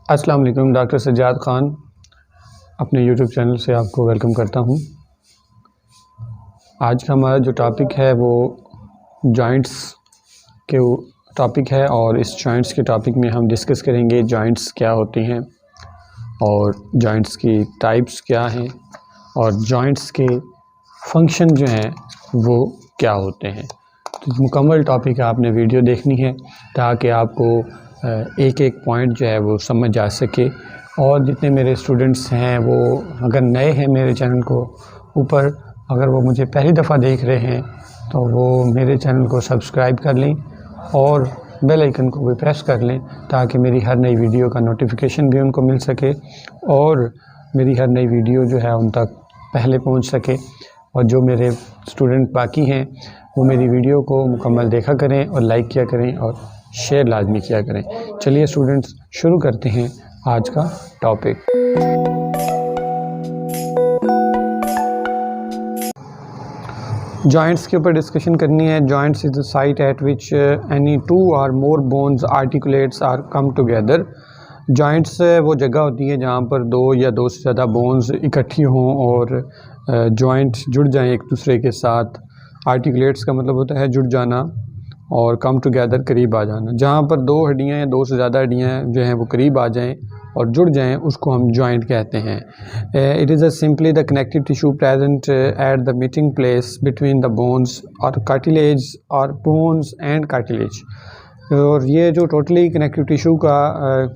अस्सलाम वालेकुम। डॉक्टर सज्जाद ख़ान अपने यूट्यूब चैनल से आपको वेलकम करता हूं। आज का हमारा जो टॉपिक है वो जॉइंट्स के टॉपिक है और इस जॉइंट्स के टॉपिक में हम डिस्कस करेंगे जॉइंट्स क्या होती हैं और जॉइंट्स की टाइप्स क्या हैं और जॉइंट्स के फंक्शन जो हैं वो क्या होते हैं। तो मुकम्मल टॉपिक आपने वीडियो देखनी है ताकि आपको एक एक पॉइंट जो है वो समझ आ सके। और जितने मेरे स्टूडेंट्स हैं वो अगर नए हैं मेरे चैनल को ऊपर, अगर वो मुझे पहली दफ़ा देख रहे हैं तो वो मेरे चैनल को सब्सक्राइब कर लें और बेल आइकन को भी प्रेस कर लें ताकि मेरी हर नई वीडियो का नोटिफिकेशन भी उनको मिल सके और मेरी हर नई वीडियो जो है उन तक पहले पहुंच सके। और जो मेरे स्टूडेंट बाकी हैं वो मेरी वीडियो को मुकम्मल देखा करें और लाइक किया करें और शेयर लाजमी किया करें। चलिए स्टूडेंट्स शुरू करते हैं आज का टॉपिक। जॉइंट्स के ऊपर डिस्कशन करनी है। Joints is the site at which any two or more bones articulates are come together. Joints वो जगह होती है जहाँ पर दो या दो से ज़्यादा बोन्स इकट्ठी हों और जॉइंट जुड़ जाएं एक दूसरे के साथ। आर्टिकुलेट्स का मतलब होता है जुड़ जाना और कम टुगेदर करीब आ जाना। जहाँ पर दो हड्डियाँ या दो से ज़्यादा हड्डियाँ जो हैं वो करीब आ जाएं और जुड़ जाएं उसको हम जॉइंट कहते हैं। It is simply the connective tissue present at the meeting place between the bones और कार्टिलेज और बोन्स एंड कार्टिलेज। और ये जो टोटली कनेक्टिव टिश्यू का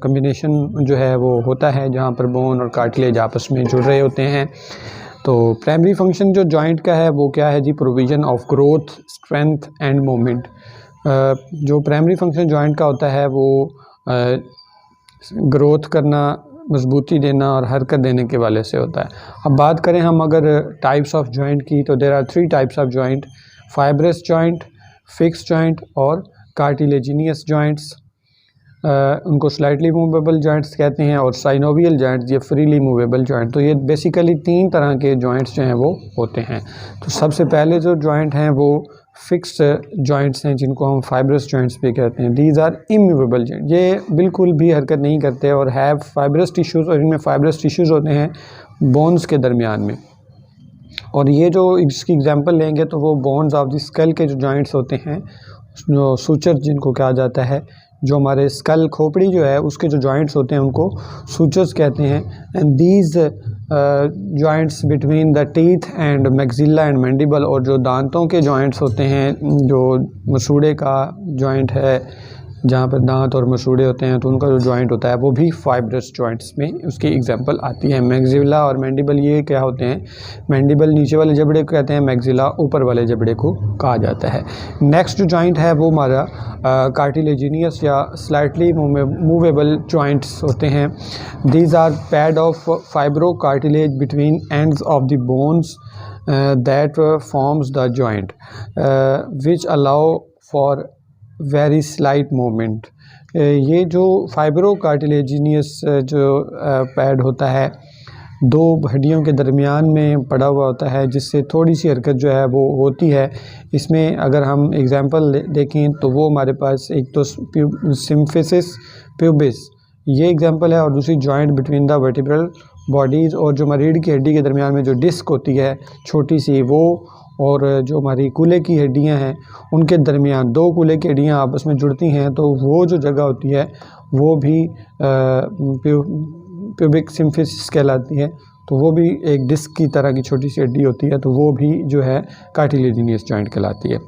कम्बिनेशन जो है वो होता है जहाँ पर बोन और कार्टिलेज आपस में जुड़ रहे होते हैं। तो प्राइमरी फंक्शन जो जॉइंट का है वो क्या है जी? Provision of growth, strength and movement. जो प्राइमरी फंक्शन जॉइंट का होता है वो ग्रोथ करना, मजबूती देना और हरकत देने के वाले से होता है। अब बात करें हम अगर टाइप्स ऑफ जॉइंट की, तो there are 3 types of joint: fibrous joint, fix joint और कार्टिलेजिनियस जॉइंट्स। उनको स्लाइटली मूवेबल जॉइंट्स कहते हैं और साइनोवियल जॉइंट्स ये फ्रीली मूवेबल जॉइंट। तो ये बेसिकली 3 तरह के जॉइंट्स जो हैं वो होते हैं। तो सबसे पहले जो जॉइंट हैं वो फिक्स्ड जॉइंट्स हैं जिनको हम फाइब्रस जॉइंट्स भी कहते हैं। दीज आर इमूवेबल जॉइंट, ये बिल्कुल भी हरकत नहीं करते और हैव फाइब्रस टिश्यूज़, और इनमें फाइब्रस टिश्यूज़ होते हैं बोन्स के दरमियान में। और ये जो इसकी एग्जांपल लेंगे तो वो बोन्स ऑफ द स्कल के जो जॉइंट्स होते हैं, जो सूचर जिनको कहा जाता है, जो हमारे स्कल खोपड़ी जो है उसके जो जॉइंट्स होते हैं उनको सूचर्स कहते हैं। And these joints between the teeth and maxilla and mandible, और जो दांतों के जॉइंट्स होते हैं, जो मसूड़े का जॉइंट है जहाँ पर दांत और मसूड़े होते हैं, तो उनका जो जॉइंट होता है वो भी फाइब्रस जॉइंट्स में उसकी एग्जांपल आती है। मैक्सिला और मैंडिबल ये क्या होते हैं? मैंडिबल नीचे वाले जबड़े को कहते हैं, मैक्सिला ऊपर वाले जबड़े को कहा जाता है। नेक्स्ट जो जॉइंट है वो हमारा कार्टिलेजिनियस या स्लाइटली मूवेबल जॉइंट्स होते हैं। These are pad of fibro cartilage between ends of the bones that forms the joint which allow for very slight movement. ये जो फाइब्रो कार्टिलेजिनियस जो पैड होता है दो हड्डियों के दरमियान में पड़ा हुआ होता है जिससे थोड़ी सी हरकत जो है वो होती है। इसमें अगर हम एग्जांपल देखें तो वो हमारे पास एक तो सिम्फिसिस प्यूबिस ये एग्जांपल है और दूसरी joint between the vertebral bodies, और जो हमारी रीढ़ की हड्डी के दरमियान में जो डिस्क होती है छोटी सी वो, और जो हमारी कूल्हे की हड्डियां हैं उनके दरमियान दो कूल्हे की हड्डियां आपस में जुड़ती हैं तो वो जो जगह होती है वो भी प्यूबिक सिम्फिसिस कहलाती है। तो वो भी एक डिस्क की तरह की छोटी सी हड्डी होती है, तो वो भी जो है कार्टिलेजिनियस जॉइंट कहलाती है।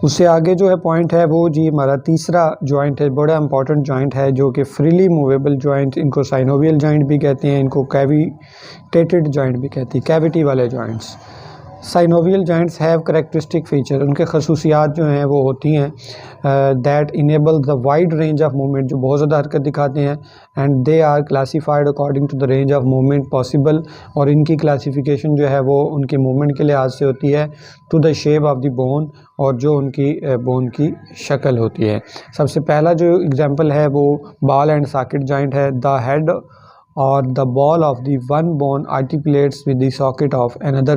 उससे आगे जो है पॉइंट है वो जी हमारा तीसरा जॉइंट है, बड़ा इंपॉर्टेंट जॉइंट है जो कि फ्रीली मूवेबल जॉइंट, इनको साइनोवियल जॉइंट भी कहते हैं, इनको कैविटेटेड जॉइंट भी कहते हैं, कैविटी वाले joints. Synovial joints have characteristic feature, उनके खसूसियात जो हैं वो होती हैं that enable the wide range of movement, जो बहुत ज़्यादा हरकत दिखाते हैं। And they are classified according to the range of movement possible, और इनकी क्लासिफिकेशन जो है वो उनके मूवमेंट के लिहाज से होती है to the shape of the bone, और जो उनकी बोन की शक्ल होती है। सबसे पहला जो एग्जांपल है वो बॉल एंड सॉकेट जॉइंट है। The head or the ball of the one bone articulates with the socket of another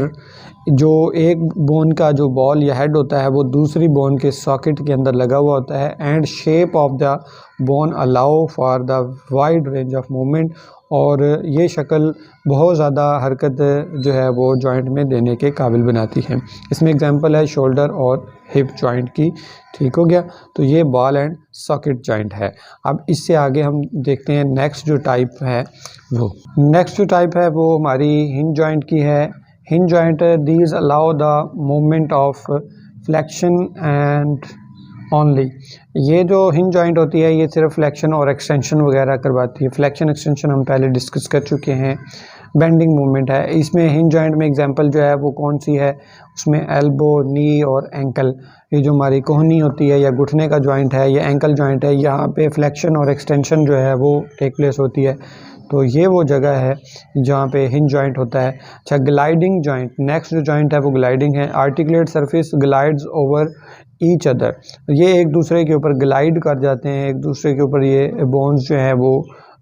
जो एक बोन का जो बॉल या हेड होता है वो दूसरी बोन के सॉकेट के अंदर लगा हुआ होता है। And shape of the bone allow for the wide range of movement, और ये शक्ल बहुत ज़्यादा हरकत जो है वो जॉइंट में देने के काबिल बनाती है। इसमें एग्जांपल है शोल्डर और हिप जॉइंट की। ठीक हो गया, तो ये बॉल एंड सॉकेट जॉइंट है। अब इससे आगे हम देखते हैं नेक्स्ट जो टाइप है वो। नेक्स्ट जो टाइप है वो हमारी हिंज जॉइंट की है। Hinge joint these allow the movement of flexion and only. ये जो हिंज जॉइंट होती है ये सिर्फ फ्लेक्शन और एक्सटेंशन वगैरह करवाती है। फ्लेक्शन एक्सटेंशन हम पहले डिस्कस कर चुके हैं। बेंडिंग मूवमेंट है इसमें। हिंज जॉइंट में एग्जांपल जो है वो कौन सी है, उसमें एल्बो, नी और एंकल, ये जो हमारी कोहनी होती है या घुटने का जॉइंट है, ये एंकल जॉइंट है, यहाँ पे फ्लेक्शन और एक्सटेंशन जो है वो टेक प्लेस होती है। तो ये वो जगह है जहाँ पे हिंज जॉइंट होता है। अच्छा, ग्लाइडिंग जॉइंट, नेक्स्ट जो जॉइंट है वो ग्लाइडिंग है। Articulate surface glides over each other, ये एक दूसरे के ऊपर ग्लाइड कर जाते हैं, एक दूसरे के ऊपर ये बोन्स जो हैं वो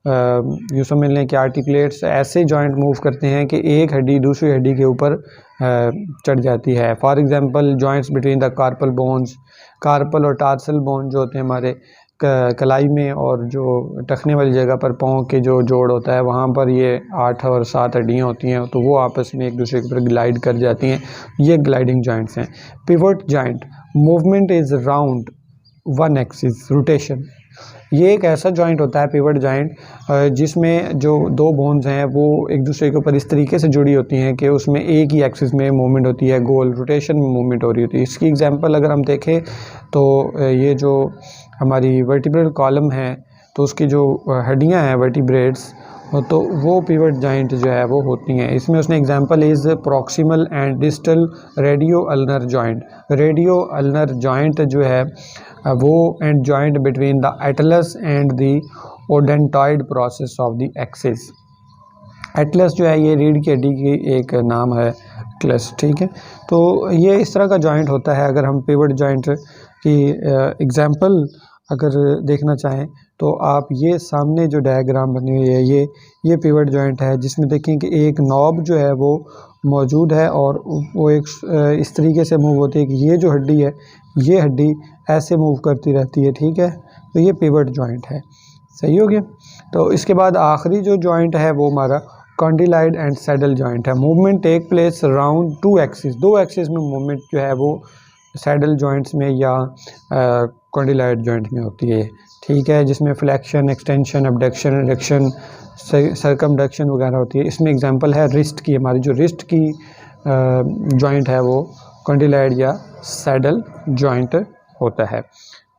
यूँ समझ लें कि आर्टिकुलेट्स ऐसे जॉइंट मूव करते हैं कि एक हड्डी दूसरी हड्डी के ऊपर चढ़ जाती है। For example joints between the carpal bones, carpal और टार्सल बोन जो होते हैं हमारे कलाई में, और जो टखने वाली जगह पर पाँव के जो जोड़ होता है वहाँ पर ये 8 और 7 हड्डियाँ होती हैं, तो वो आपस में एक दूसरे के ऊपर ग्लाइड कर जाती हैं। ये ग्लाइडिंग जॉइंट्स हैं। Pivot joint, movement is round one axis rotation. ये एक ऐसा जॉइंट होता है पिवट जॉइंट जिसमें जो दो बोन्स हैं वो एक दूसरे के ऊपर इस तरीके से जुड़ी होती हैं कि उसमें एक ही एक्सिस में मूवमेंट होती है, गोल रोटेशन में मूवमेंट हो रही होती है। इसकी एग्जांपल अगर हम देखें तो ये जो हमारी वर्टिब्रल कॉलम है तो उसकी जो हड्डियाँ हैं वर्टिब्रेट्स, तो वो पिवट जॉइंट जो है वो होती हैं। इसमें उसने example is proximal and distal radio ulnar joint. Radio ulnar joint जो है वो and joint between the atlas and the odontoid process of the axis. Atlas जो है ये रीढ़ की हड्डी की एक नाम है, एटलस। ठीक है, तो ये इस तरह का जॉइंट होता है। अगर हम पिवट जॉइंट की एग्जांपल अगर देखना चाहें तो आप ये सामने जो डायग्राम बनी हुई है ये पिवट जॉइंट है, जिसमें देखें कि एक नॉब जो है वो मौजूद है और वो एक इस तरीके से मूव होती है कि ये जो हड्डी है ये हड्डी ऐसे मूव करती रहती है। ठीक है, तो ये पिवट जॉइंट है। सही हो गया। तो इसके बाद आखिरी जो जॉइंट है वो हमारा कॉन्डिलाइड एंड सैडल जॉइंट है। Movement take place around two axis, दो एक्सिस में मूवमेंट जो है वो सैडल जॉइंट्स में या कॉन्डिलाइड जॉइंट में होती है। ठीक है, जिसमें flexion, extension, abduction, reduction, circumduction वगैरह होती है। इसमें एग्जांपल है रिस्ट की। हमारी जो रिस्ट की जॉइंट है वो कॉन्डिलाइड या सैडल जॉइंट होता है।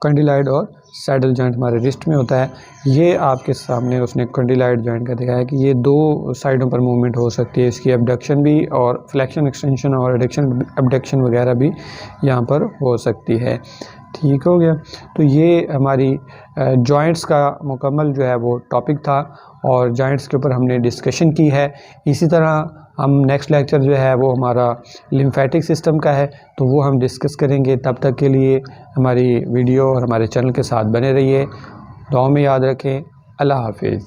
कॉन्डिलाइड और सैडल जॉइंट हमारे रिस्ट में होता है। ये आपके सामने उसने कॉन्डिलाइड जॉइंट का दिखाया कि ये दो साइडों पर मूवमेंट हो सकती है। इसकी अबडक्शन भी और फ्लेक्शन, एक्सटेंशन और एडक्शन, अबडक्शन वगैरह भी यहाँ पर हो सकती है। ठीक हो गया। तो ये हमारी जॉइंट्स का मुकम्मल जो है वो टॉपिक था और जॉइंट्स के ऊपर हमने डिस्कशन की है। इसी तरह हम नेक्स्ट लेक्चर जो है वो हमारा लिम्फेटिक सिस्टम का है, तो वो हम डिस्कस करेंगे। तब तक के लिए हमारी वीडियो और हमारे चैनल के साथ बने रहिए। दुआ में याद रखें। अल्लाह हाफिज़।